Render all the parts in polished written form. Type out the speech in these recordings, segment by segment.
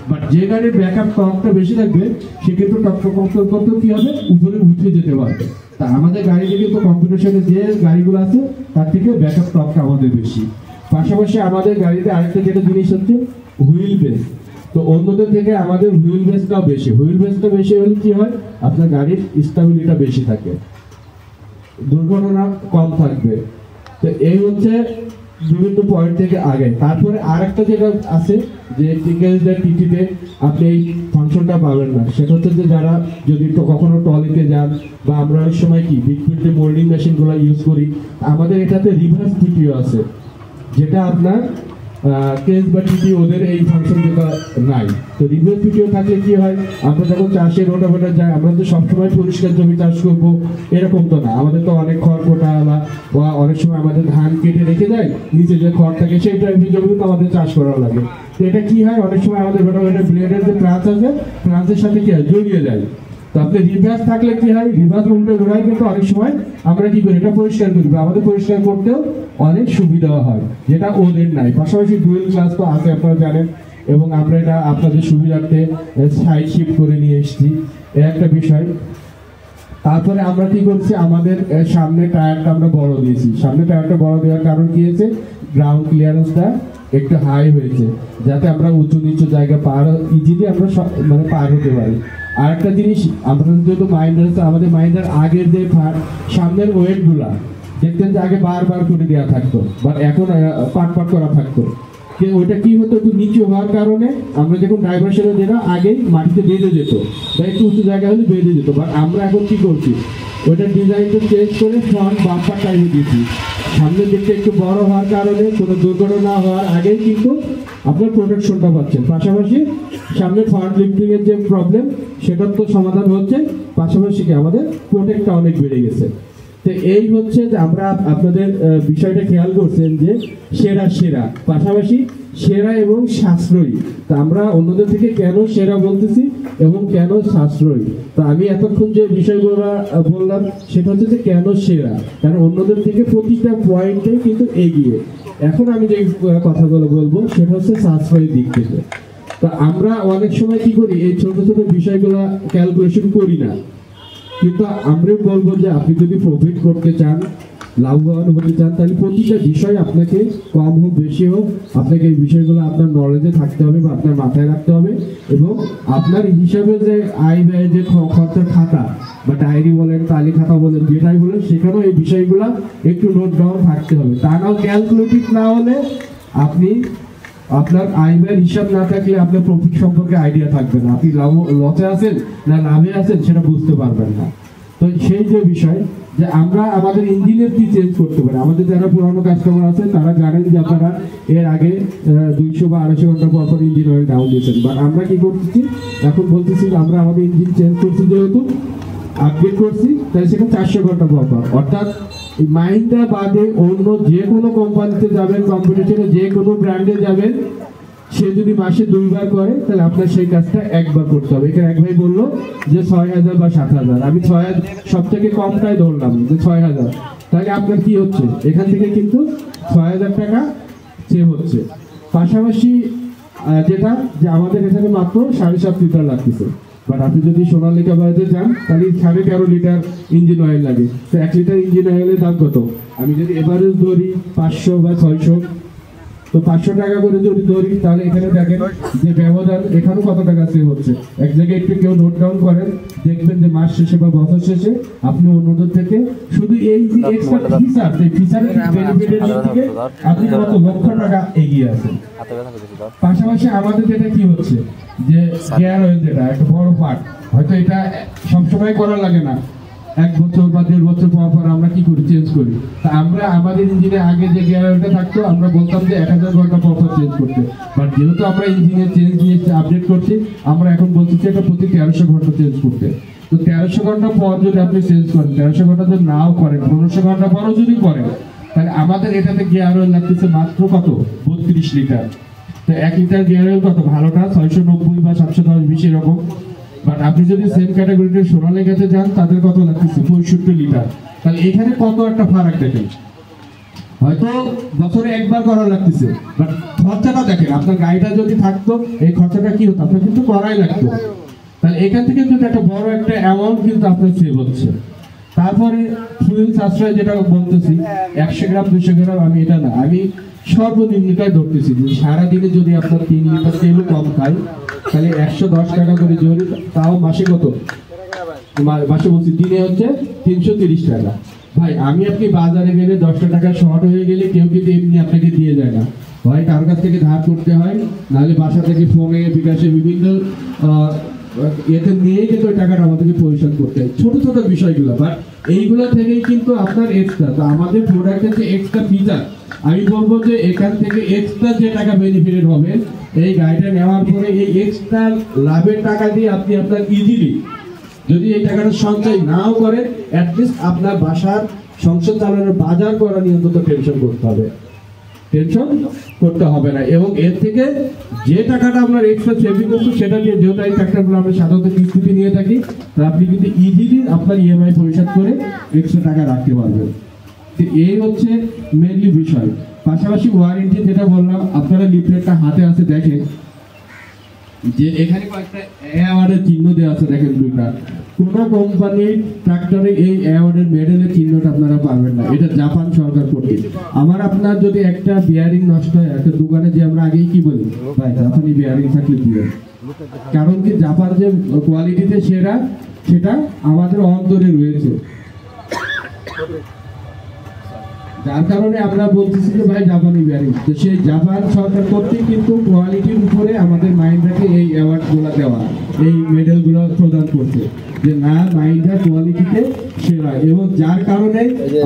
But যে গাড়ির backup টর্কটা বেশি থাকবে সে কিন্তু টর্কটা করতে কি হবে, উপরে উঠে যেতে পারবে। তা আমাদের গাড়িতে কিন্তু কম্পিটিশনে যে গাড়িগুলো আছে তার থেকে ব্যাকআপ টর্কটা আমাদের বেশি। পাশাপাশি আমাদের গাড়িতে আরেকটা যেটা জিনিস হচ্ছে হুইল বেস। তো অন্যদের থেকে আমাদের হুইল বেসটাও বেশি। হুইল বেসটা বেশি হলে কি হয়, আপনার গাড়ির স্টেবিলিটি বেশি থাকে, দুর্ঘটনা কম থাকবে। তো এই হচ্ছে বিভিন্ন পয়েন্ট থেকে আগে। তারপরে আরেকটা যেটা আছে যে টিটিতে আপনি এই ফাংশনটা পাবেন না, সেটা হচ্ছে যে যারা যদি কখনো টলিতে যান বা আমরা অনেক সময় কি বিগ ফিল্ডে মোল্ডিং মেশিনগুলো ইউজ করি, আমাদের এটাতে রিভার্স টিটিও আছে, যেটা আপনার কেস বা টিটি ওদের এই ফাংশন যেটা নাই। তো রিভার্স টিটিও থাকলে কি হয়, আমরা যখন চাষে রোটাভেটার যাই, আমরা তো সবসময় পরিষ্কার জমি চাষ করবো এরকম তো না, আমাদের তো অনেক খড় কোটা বা অনেক সময় আমাদের ধান কেটে রেখে যায়, নিচে যে খড় থাকে সেই টাইপের জমি তো আমাদের চাষ করা লাগে। তো এটা কি হয়, অনেক সময় আমাদের রোটাভেটার ব্লেডের যে প্রাঁচ আছে, প্রাঁচের সাথে কি হয়, জড়িয়ে যায়। তো আপনি রিভার্স থাকলে কি হয়, রিভার্স উল্টে ঘোরায় কিন্তু অনেক সময় আমরা কি করি, এটা পরিষ্কার করি, আমাদের পরিষ্কার করতেও অনেক সুবিধা হয়, যেটা ওদের নাই। পাশাপাশি ডুয়েল ক্লাস তো আছে আপনারা জানেন, এবং আমরা এটা আপনাদের সুবিধার্থে সাইড শিফট করে নিয়ে এসেছি, এই একটা বিষয়। তারপরে আমরা কি করছি, আমাদের সামনে টায়ারটা আমরা বড় দিয়েছি। সামনে টায়ারটা বড় দেওয়ার কারণ কি হয়েছে, গ্রাউন্ড ক্লিয়ারেন্সটা একটু হাই হয়েছে, যাতে আমরা উঁচু নিচু জায়গা ইজিলি আমরা মানে পার হতে পারি। আর একটা জিনিস, আমরা যেহেতু মাইন্ডার আছে, আমাদের মাইন্ডার আগের যে সামনের ওয়েটগুলা দেখতেন যে আগে বারবার করে দেওয়া থাকতো, বাট এখন পাট করা থাকতো। ওইটা কি হতো, একটু নিচু হওয়ার কারণে আমরা যখন ড্রাইভার সেটা দিলাম আগেই মাটিতে বেঁধে যেত বা একটু উঁচু জায়গা হলে বেঁধে যেত। বাট আমরা এখন কি করছি, ওইটা ডিজাইনটা চেঞ্জ করে ফ্রন্ট বাম্পার টাইপে দিয়েছি। সামনের দিকটা একটু বড় হওয়ার কারণে কোনো দুর্ঘটনা হওয়ার আগেই কিন্তু আপনার প্রোটেকশনটা পাচ্ছেন। পাশাপাশি সামনে ফ্রন্ট লিফটিং এর যে প্রবলেম সেটার তো সমাধান হচ্ছে, পাশাপাশি কি আমাদের প্রোটেক্টটা অনেক বেড়ে গেছে। তো এই হচ্ছে যে আমরা আপনাদের বিষয়টা খেয়াল করছেন যে সেরা পাশাপাশি সেরা এবং সাশ্রয়ী। তা আমরা অন্যদের থেকে কেন সেরা বলতেছি এবং কেন সাশ্রয়ী, তো আমি এতক্ষণ যে বিষয়গুলো বললাম সেটা হচ্ছে যে কেন সেরা, কারণ অন্যদের থেকে প্রতিটা পয়েন্টে কিন্তু এগিয়ে। এখন আমি যে কথাগুলো বলবো সেটা হচ্ছে সাশ্রয়ীর দিক থেকে। তা আমরা অনেক সময় কি করি, এই ছোট ছোট বিষয়গুলো ক্যালকুলেশন করি না, কিন্তু আমরা বলবো যে আপনি যদি প্রফিট করতে চান, লাভবান হতে চান, তাহলে প্রতিটা বিষয় আপনাকে কম হোক বেশি হোক আপনাকে এই বিষয়গুলো আপনার নলেজে থাকতে হবে বা আপনার মাথায় রাখতে হবে। এবং আপনার হিসাবে যে আয় ব্যয় যে খরচের খাতা বা ডায়েরি বলেন, তালি খাতা বলেন, যেটাই বলেন, সেখানেও এই বিষয়গুলো একটু নোট ডাউন থাকতে হবে। তা নাও ক্যালকুলেটিভ না হলে আপনি আপনার আয় ব্যয়ের হিসাব না থাকলে আপনার প্রফিট সম্পর্কে আইডিয়া থাকবে না, আপনি লসে আছেন না লাভে আছেন সেটা বুঝতে পারবেন না। তো সেই যে বিষয় যে আমরা আমাদের ইঞ্জিনের কি চেঞ্জ করতে পারি, আমাদের যারা পুরানো কাস্টমার আছে তারা জানেন যে আপনারা এর আগে 200 বা 250 ঘন্টা পর পর ইঞ্জিন অয়েল ডাউন দিয়েছেন। বাট আমরা কি করতেছি, এখন বলতেছি আমরা আমাদের ইঞ্জিন চেঞ্জ করছি, যেহেতু আপডেট করছি, তাই সেটা 400 ঘন্টা পর পর। অর্থাৎ মাহিন্দ্রা বাদে অন্য যে কোনো কোম্পানিতে যাবেন, কম্পিটিশনে যে কোনো ব্র্যান্ডে যাবেন, সে যদি মাসে 2 বার করে তাহলে আপনার সেই কাজটা একবার করতে হবে। এখানে এক ভাই বললো যে 6000 বা 7000, আমি 6000 সব থেকে কমটাই ধরলাম যে 6000, তাহলে আপনার কি হচ্ছে, এখান থেকে কিন্তু 6000 টাকা সেভ হচ্ছে। পাশাপাশি যেটা যে আমাদের এখানে মাত্র 7.5 লিটার লাগতেছে, বাট আপনি যদি সোনালিকা বাজারে যান তাহলে 13.5 লিটার ইঞ্জিন অয়েল লাগে। তো 1 লিটার ইঞ্জিন অয়েলের দাম কত, আমি যদি এভারেজ ধরি 500 বা 600, তো 500 টাকা করে যদি ধরি তাহলে এখানে দেখেন যে ব্যবধান এখানেও কত টাকা সেভ হচ্ছে। এক জায়গায় একটু কেউ নোট ডাউন করেন, দেখবেন যে মাস শেষে বা বছর শেষে আপনি অন্যদের থেকে শুধু এই যে এক্সট্রা ফিচার, এই ফিচারের বেনিফিটের দিক থেকে আপনি কত লক্ষ টাকা এগিয়ে আছেন। পাশাপাশি আমাদের যেটা কি হচ্ছে যে গিয়ার অয়েল, যেটা একটা বড় পার্ট, হয়তো এটা সবসময় করা লাগে না, 1 বছর বা 1.5 বছর পর পর আমরা কি করি, চেঞ্জ করি। তা আমরা আমাদের ইঞ্জিনে আগে যে গিয়ার অয়েলটা থাকতো আমরা বলতাম যে 1000 ঘন্টা পর পর চেঞ্জ করতে, বাট যেহেতু আমরা ইঞ্জিনের চেঞ্জ নিয়ে আপডেট করছি, আমরা এখন বলছি যে এটা প্রতি 1300 ঘন্টা চেঞ্জ করতে। তো 1300 ঘন্টা পর যদি আপনি চেঞ্জ করেন, 1300 ঘন্টা যদি নাও করেন, 1500 ঘন্টা পরও যদি করেন, তাহলে আমাদের এটাতে গিয়ার অয়েল লাগতেছে মাত্র কত, 32 লিটার। তো 1 লিটার গিয়ার অয়েল কত, ভালোটা 690 বা 710 20 এরকম। বাট আপনি যদি সেম ক্যাটাগরিতে সোনালিকাতে যান তাদের কত লাগতেছে 65 লিটার। তাহলে এখানে কত একটা ফারাক দেখেন। হয়তো বছরে একবার করা লাগতেছে, বাট খরচাটা দেখেন, আপনার গাড়িটা যদি থাকতো এই খরচাটা কি হতো, আপনার কিন্তু করাই লাগতো। তাহলে এখান থেকে কিন্তু একটা বড় একটা অ্যামাউন্ট কিন্তু আপনার সেভ হচ্ছে। তারপরে ফুয়েল সাশ্রয় যেটা বলতেছি, 100 গ্রাম 200 গ্রাম, আমি এটা না, আমি সর্বনিম্নটাই ধরতেছি যে সারাদিনে যদি আপনার 3 লিটার তেলও কম খাই, তাহলে 110 টাকা করে জরি, তাও মাসে কত, মাসে বলছি দিনে হচ্ছে 330 টাকা। ভাই আমি আপনি বাজারে গেলে 10 টাকা শর্ট হয়ে গেলে কেউ কিন্তু এমনি আপনাকে দিয়ে যায় না, হয় কারোর কাছ থেকে ধার করতে হয়, নাহলে বাসা থেকে ফোনে বিকাশে বিভিন্ন এতে নিয়ে কিন্তু ওই টাকাটা আমাদেরকে পরিশোধ করতে হয়, ছোট ছোট বিষয়গুলো। বাট এইগুলো থেকেই কিন্তু আপনার এক্সট্রা, তো আমাদের প্রোডাক্টের যে এক্সট্রা ফিচার, আমি বলবো যে এখান থেকে এক্সট্রা যে টাকা বেনিফিটেড হবে এই গাড়িটা নেওয়ার পরে, এই এক্সট্রা লাভের টাকা দিয়ে আপনি আপনার ইজিলি যদি এই টাকাটা সঞ্চয় নাও করেন, অ্যাটলিস্ট আপনার বাসার সংসার চালানোর বাজার করা নিয়ে অন্তত টেনশন করতে হবে না। এবং এর থেকে যে টাকাটা আপনার এক্সট্রা সেভিং করছে সেটা দিয়ে, যেহেতু এই ফ্যাক্টরগুলো আমরা সাধারণত কিস্তিতে নিয়ে থাকি, তা আপনি কিন্তু ইজিলি আপনার ইএমআই পরিশোধ করে এক্সট্রা টাকা রাখতে পারবেন। এই হচ্ছে মেনলি বিষয়। পাশাপাশি ওয়ারেন্টি যেটা বললাম, আপনারা লিফলেটটা হাতে আছে দেখেন যে এখানে কয়েকটা অ্যাওয়ার্ডের চিহ্ন দেওয়া আছে, দেখেন দুইটা। কোনো কোম্পানির ট্রাক্টরে এই অ্যাওয়ার্ডের মেডেলের চিহ্নটা আপনারা পাবেন না, এটা জাপান সরকার করবে। আমার আপনার যদি একটা বিয়ারিং নষ্ট হয় একটা দোকানে, যে আমরা আগেই কি বলি, ভাই জাপানি বিয়ারিং থাকলে দিবেন, কারণ কি জাপান যে কোয়ালিটিতে সেরা, সেটা আমাদের অন্তরে রয়েছে, যার কারণে আমরা বলতেছি যে ভাই জাপানি বিয়ারিং। তো সেই জাপান সরকার কর্তৃক কিন্তু কোয়ালিটির উপরে আমাদের মাইন্ডটাকে এই অ্যাওয়ার্ড গুলো দেওয়া, এই মেডেল গুলো প্রদান করছে, যে না মাইন্ডটা কোয়ালিটিতে সেরা। এবং যার কারণে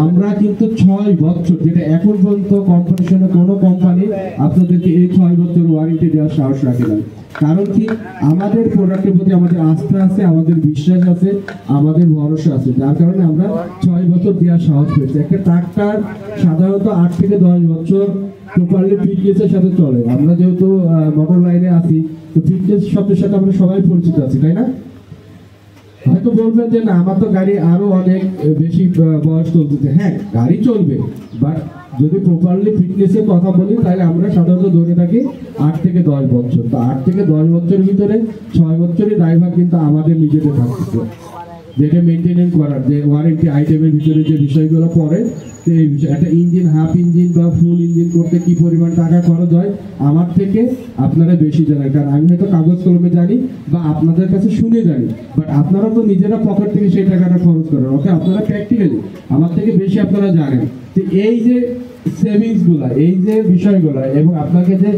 আমরা কিন্তু 6 বছর, যেটা এখন পর্যন্ত কম্পিটিশনে কোনো কোম্পানি আপনাদেরকে এই 6 বছর ওয়ারেন্টি দেওয়ার সাহস রাখে না। কারণ কি, আমাদের প্রোডাক্টের প্রতি আমাদের আস্থা আছে, আমাদের বিশ্বাস আছে, আমাদের ভরসা আছে, যার কারণে আমরা 6 বছর দেওয়ার সাহস পেয়েছি। একটা ট্রাক্টর সাধারণত 8 থেকে 10 বছর প্রপারলি ফিটনেসের সাথে চলে। আমরা যেহেতু মোটর লাইনে আছি, তো ফিটনেস শব্দের সাথে আমরা সবাই পরিচিত আছি, তাই না? হয়তো বলবেন যে না আমার তো গাড়ি আরো অনেক বেশি বয়স চলতেছে, হ্যাঁ গাড়ি চলবে, বাট যদি প্রপারলি ফিটনেসের কথা বলি তাহলে আমরা সাধারণত ধরে থাকি 8 থেকে 10 বছর। তো 8 থেকে 10 বছরের ভিতরে 6 বছরই ড্রাইভার কিন্তু আমাদের নিজেদের থাকতেছে, যেটা মেনটেনেন্স করার, যে ওয়ারেন্টি আইটেমের ভিতরে যে বিষয়গুলো পড়ে, তো এই বিষয় একটা ইঞ্জিন, হাফ ইঞ্জিন বা ফুল ইঞ্জিন করতে কি পরিমাণ টাকা খরচ হয় আমার থেকে আপনারা বেশি জানেন, কারণ আমি হয়তো কাগজ কলমে জানি বা আপনাদের কাছে শুনে জানি, বাট আপনারা তো নিজেরা পকেট থেকে সেই টাকাটা খরচ করেন, ওকে আপনারা প্র্যাকটিক্যালি আমার থেকে বেশি আপনারা জানেন। তো এই যে সেভিংস গুলা, এই যে বিষয়গুলা, এবং আপনাকে যে